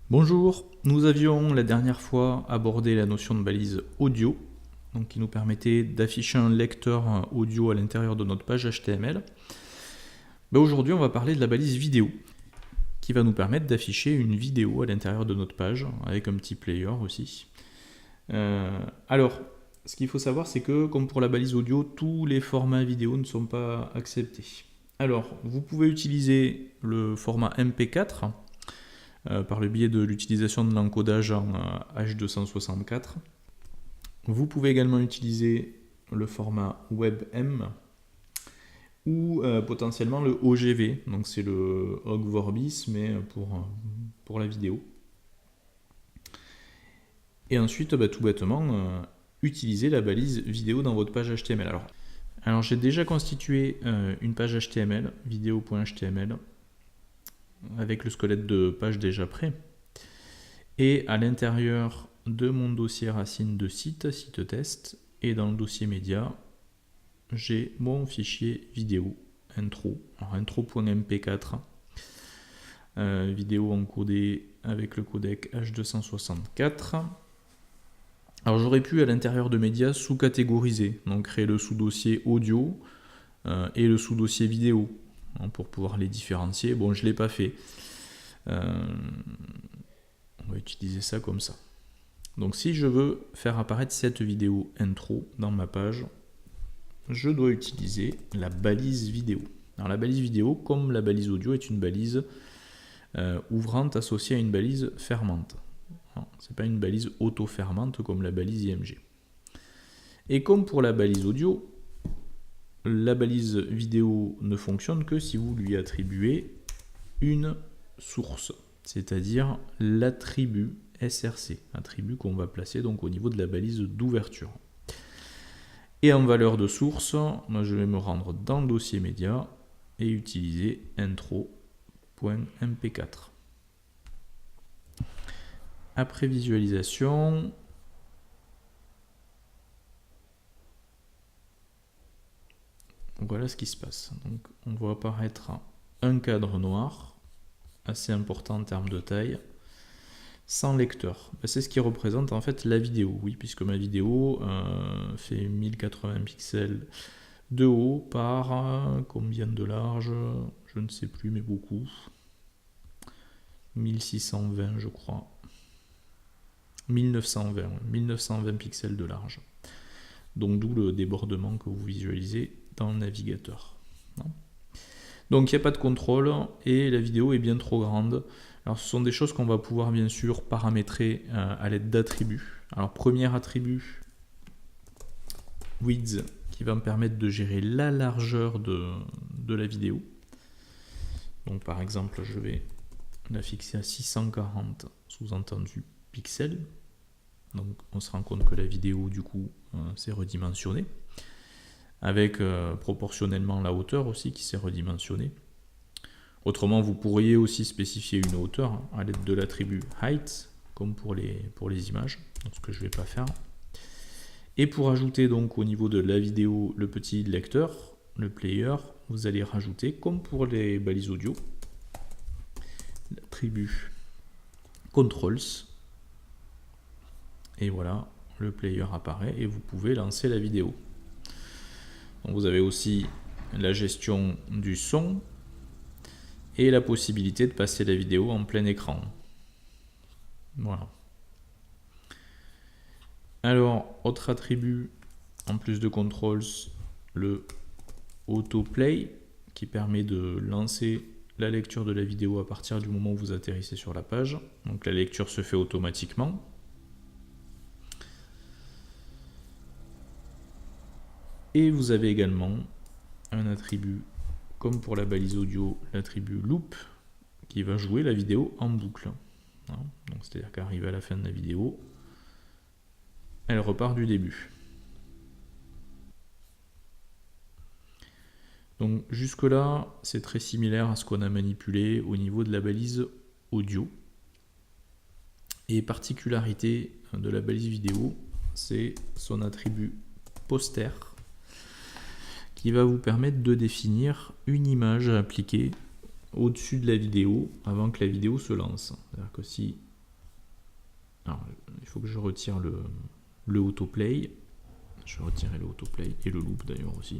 Bonjour, nous avions la dernière fois abordé la notion de balise audio, donc qui nous permettait d'afficher un lecteur audio à l'intérieur de notre page HTML. Aujourd'hui, on va parler de la balise vidéo, qui va nous permettre d'afficher une vidéo à l'intérieur de notre page, avec un petit player aussi. Alors, ce qu'il faut savoir, c'est que, comme pour la balise audio, tous les formats vidéo ne sont pas acceptés. Alors, vous pouvez utiliser le format MP4, par le biais de l'utilisation de l'encodage en H264. Vous pouvez également utiliser le format WebM ou potentiellement le OGV, donc c'est le Ogg Vorbis mais pour la vidéo. Et ensuite, tout bêtement, utiliser la balise vidéo dans votre page HTML. Alors j'ai déjà constitué une page HTML, vidéo.html, avec le squelette de page déjà prêt. Et à l'intérieur de mon dossier racine de site test, et dans le dossier média, j'ai mon fichier vidéo intro, alors intro.mp4, vidéo encodée avec le codec H264. Alors j'aurais pu à l'intérieur de média sous-catégoriser, donc créer le sous-dossier audio et le sous-dossier vidéo, pour pouvoir les différencier. Bon, je ne l'ai pas fait. On va utiliser ça comme ça. Donc si je veux faire apparaître cette vidéo intro dans ma page, je dois utiliser la balise vidéo. Alors la balise vidéo, comme la balise audio, est une balise ouvrante associée à une balise fermante. Ce n'est pas une balise auto-fermante comme la balise IMG. Et comme pour la balise audio, la balise vidéo ne fonctionne que si vous lui attribuez une source, c'est-à-dire l'attribut SRC, attribut qu'on va placer donc au niveau de la balise d'ouverture. Et en valeur de source, moi je vais me rendre dans le dossier média et utiliser intro.mp4. Après visualisation, voilà ce qui se passe. Donc on voit apparaître un cadre noir, assez important en termes de taille, sans lecteur. C'est ce qui représente en fait la vidéo, oui, puisque ma vidéo fait 1080 pixels de haut par combien de large, je ne sais plus, mais beaucoup. 1620 je crois. 1920 pixels de large. Donc d'où le débordement que vous visualisez dans le navigateur. Donc il n'y a pas de contrôle et la vidéo est bien trop grande. Alors ce sont des choses qu'on va pouvoir bien sûr paramétrer à l'aide d'attributs. Alors premier attribut, width, qui va me permettre de gérer la largeur de la vidéo. Donc par exemple je vais la fixer à 640 sous-entendu pixels. Donc on se rend compte que la vidéo du coup s'est redimensionnée, avec proportionnellement la hauteur aussi qui s'est redimensionnée. Autrement, vous pourriez aussi spécifier une hauteur à l'aide de l'attribut height, comme pour les images, donc ce que je ne vais pas faire. Et pour ajouter donc au niveau de la vidéo le petit lecteur, le player, vous allez rajouter, comme pour les balises audio, l'attribut controls. Et voilà, le player apparaît et vous pouvez lancer la vidéo. Donc vous avez aussi la gestion du son et la possibilité de passer la vidéo en plein écran. Voilà. Alors, autre attribut, en plus de controls, le autoplay, qui permet de lancer la lecture de la vidéo à partir du moment où vous atterrissez sur la page. Donc la lecture se fait automatiquement. Et vous avez également un attribut, comme pour la balise audio, l'attribut loop, qui va jouer la vidéo en boucle. Donc c'est-à-dire qu'arrivé à la fin de la vidéo, elle repart du début. Donc jusque là, c'est très similaire à ce qu'on a manipulé au niveau de la balise audio. Et particularité de la balise vidéo, c'est son attribut poster, qui va vous permettre de définir une image à appliquer au-dessus de la vidéo avant que la vidéo se lance. C'est-à-dire que si Alors, il faut que je retire le autoplay. Je vais retirer le autoplay et le loop d'ailleurs aussi.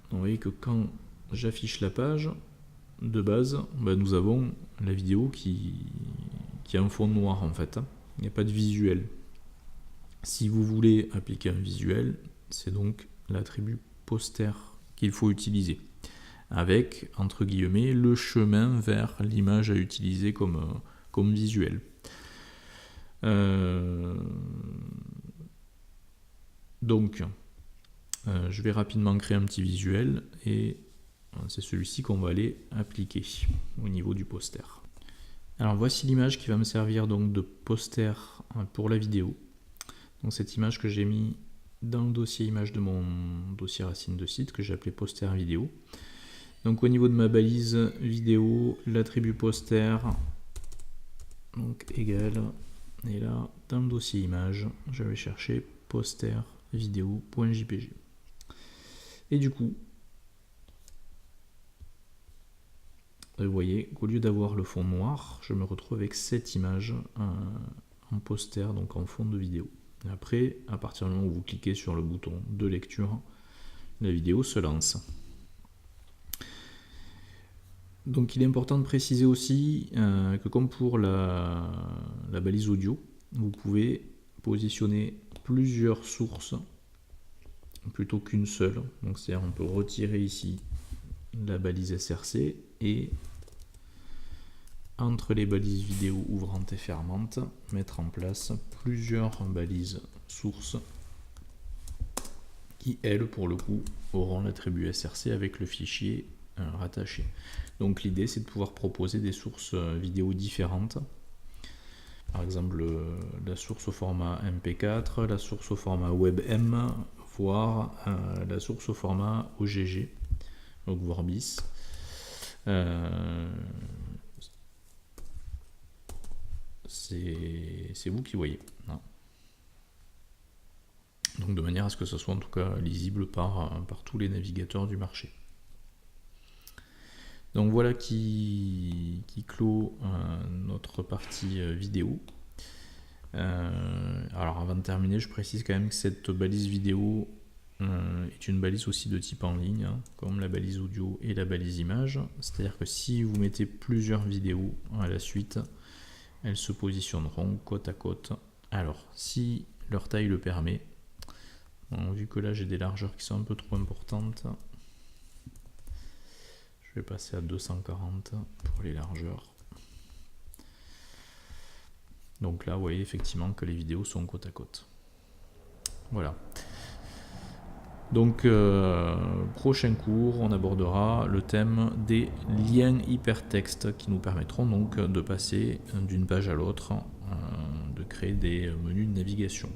Donc, vous voyez que quand j'affiche la page de base, nous avons la vidéo qui a un fond noir en fait. Il n'y a pas de visuel. Si vous voulez appliquer un visuel, c'est donc l'attribut poster qu'il faut utiliser, avec, entre guillemets, le chemin vers l'image à utiliser comme visuel. Donc, je vais rapidement créer un petit visuel et c'est celui-ci qu'on va aller appliquer au niveau du poster. Alors voici l'image qui va me servir donc de poster pour la vidéo. Donc cette image que j'ai mis dans le dossier image de mon dossier racine de site que j'ai appelé poster vidéo. Donc au niveau de ma balise vidéo, l'attribut poster donc égal, et là dans le dossier image, je vais chercher poster vidéo.jpg. Et du coup, vous voyez qu'au lieu d'avoir le fond noir, je me retrouve avec cette image en poster, donc en fond de vidéo. Et après, à partir du moment où vous cliquez sur le bouton de lecture, la vidéo se lance. Donc il est important de préciser aussi que comme pour la balise audio, vous pouvez positionner plusieurs sources plutôt qu'une seule. Donc c'est-à-dire on peut retirer ici la balise SRC et entre les balises vidéo ouvrantes et fermantes, mettre en place plusieurs balises sources qui, elles, pour le coup, auront l'attribut SRC avec le fichier rattaché. Donc l'idée, c'est de pouvoir proposer des sources vidéo différentes. Par exemple, la source au format MP4, la source au format WebM, voire la source au format OGG, donc voire bis. C'est vous qui voyez. Donc de manière à ce que ce soit en tout cas lisible par tous les navigateurs du marché. Donc voilà qui clôt notre partie vidéo. Alors avant de terminer, je précise quand même que cette balise vidéo est une balise aussi de type en ligne, comme la balise audio et la balise image. C'est-à-dire que si vous mettez plusieurs vidéos à la suite, elles se positionneront côte à côte. Alors, si leur taille le permet, vu que là j'ai des largeurs qui sont un peu trop importantes, je vais passer à 240 pour les largeurs. Donc là, vous voyez effectivement que les vidéos sont côte à côte. Voilà. Donc, prochain cours, on abordera le thème des liens hypertextes qui nous permettront donc de passer d'une page à l'autre, de créer des menus de navigation.